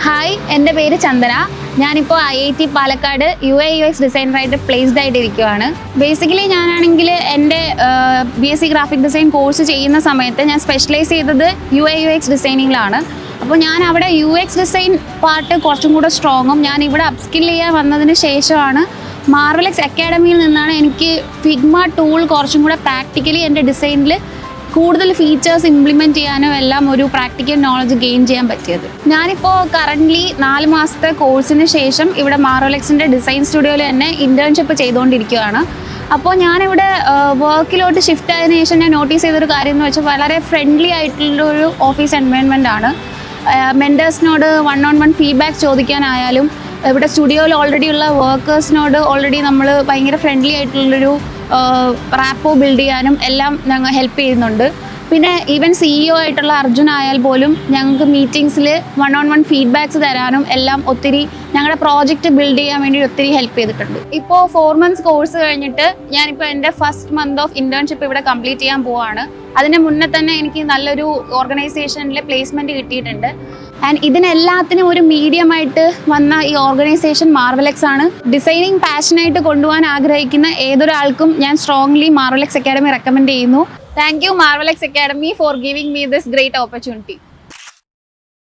Hi, എൻ്റെ പേര് ചന്ദന. ഞാനിപ്പോൾ IIT പാലക്കാട് UI UX ഡിസൈനറായിട്ട് പ്ലേസ്ഡ് ആയിട്ടിരിക്കുകയാണ്. ബേസിക്കലി ഞാനാണെങ്കിൽ എൻ്റെ BSc ഗ്രാഫിക് ഡിസൈൻ കോഴ്സ് ചെയ്യുന്ന സമയത്ത് ഞാൻ സ്പെഷ്യലൈസ് ചെയ്തത് UI UX ഡിസൈനിങ്ങിലാണ്. അപ്പോൾ ഞാൻ അവിടെ UX ഡിസൈൻ പാർട്ട് കുറച്ചും കൂടെ സ്ട്രോങ്ങും ഞാൻ ഇവിടെ അപ്സ്കിൽ ചെയ്യാൻ വന്നതിന് ശേഷമാണ് മാർവലെക്സ് അക്കാഡമിയിൽ നിന്നാണ് എനിക്ക് ഫിഗ്മ ടൂൾ കുറച്ചും കൂടെ പ്രാക്ടിക്കലി എൻ്റെ ഡിസൈനിൽ കൂടുതൽ ഫീച്ചേഴ്സ് ഇംപ്ലിമെൻറ്റ് ചെയ്യാനും എല്ലാം ഒരു പ്രാക്ടിക്കൽ നോളജ് ഗെയിൻ ചെയ്യാൻ പറ്റിയത്. ഞാനിപ്പോൾ കറൻ്റ്ലി 4 മാസത്തെ കോഴ്സിന് ശേഷം ഇവിടെ മാർവലെക്സിൻ്റെ ഡിസൈൻ സ്റ്റുഡിയോയിൽ തന്നെ ഇൻറ്റേൺഷിപ്പ് ചെയ്തുകൊണ്ടിരിക്കുകയാണ്. അപ്പോൾ ഞാനിവിടെ വർക്കിലോട്ട് ഷിഫ്റ്റ് ആയതിനു ശേഷം ഞാൻ നോട്ടീസ് ചെയ്തൊരു കാര്യം എന്ന് വെച്ചാൽ വളരെ ഫ്രണ്ട്ലി ആയിട്ടുള്ളൊരു ഓഫീസ് എൻവയോൺമെൻ്റ് ആണ്. മെൻറ്റേഴ്സിനോട് 1-on-1 ഫീഡ്ബാക്ക് ചോദിക്കാനായാലും ഇവിടെ സ്റ്റുഡിയോയിൽ ഓൾറെഡി ഉള്ള വർക്കേഴ്സിനോട് ഓൾറെഡി നമ്മൾ ഭയങ്കര ഫ്രണ്ട്ലി ആയിട്ടുള്ളൊരു റാപ്പോ ബിൽഡ് ചെയ്യാനും എല്ലാം ഞങ്ങൾ ഹെൽപ്പ് ചെയ്യുന്നുണ്ട്. പിന്നെ ഈവൻ CEO ആയിട്ടുള്ള അർജുൻ ആയാൽ പോലും ഞങ്ങൾക്ക് മീറ്റിംഗ്സിൽ 1-on-1 ഫീഡ്ബാക്ക്സ് തരാനും എല്ലാം ഒത്തിരി ഞങ്ങളുടെ പ്രോജക്റ്റ് ബിൽഡ് ചെയ്യാൻ വേണ്ടി ഒത്തിരി ഹെൽപ്പ് ചെയ്തിട്ടുണ്ട്. ഇപ്പോൾ 4 months കോഴ്സ് കഴിഞ്ഞിട്ട് ഞാനിപ്പോൾ എൻ്റെ ഫസ്റ്റ് മന്ത് ഓഫ് ഇൻറ്റേൺഷിപ്പ് ഇവിടെ കംപ്ലീറ്റ് ചെയ്യാൻ പോവാണ്. അതിന് മുന്നേ തന്നെ എനിക്ക് നല്ലൊരു ഓർഗനൈസേഷനിൽ പ്ലേസ്മെൻറ്റ് കിട്ടിയിട്ടുണ്ട്. ആൻഡ് ഇതിനെല്ലാത്തിനും ഒരു മീഡിയമായിട്ട് വന്ന ഈ ഓർഗനൈസേഷൻ മാർവലെക്സ് ആണ്. ഡിസൈനിങ് പാഷനായിട്ട് കൊണ്ടുപോകാൻ ആഗ്രഹിക്കുന്ന ഏതൊരാൾക്കും ഞാൻ സ്ട്രോങ്ലി മാർവലെക്സ് അക്കാഡമി റെക്കമെൻഡ് ചെയ്യുന്നു. Thank you Marvelex Academy for giving me this great opportunity.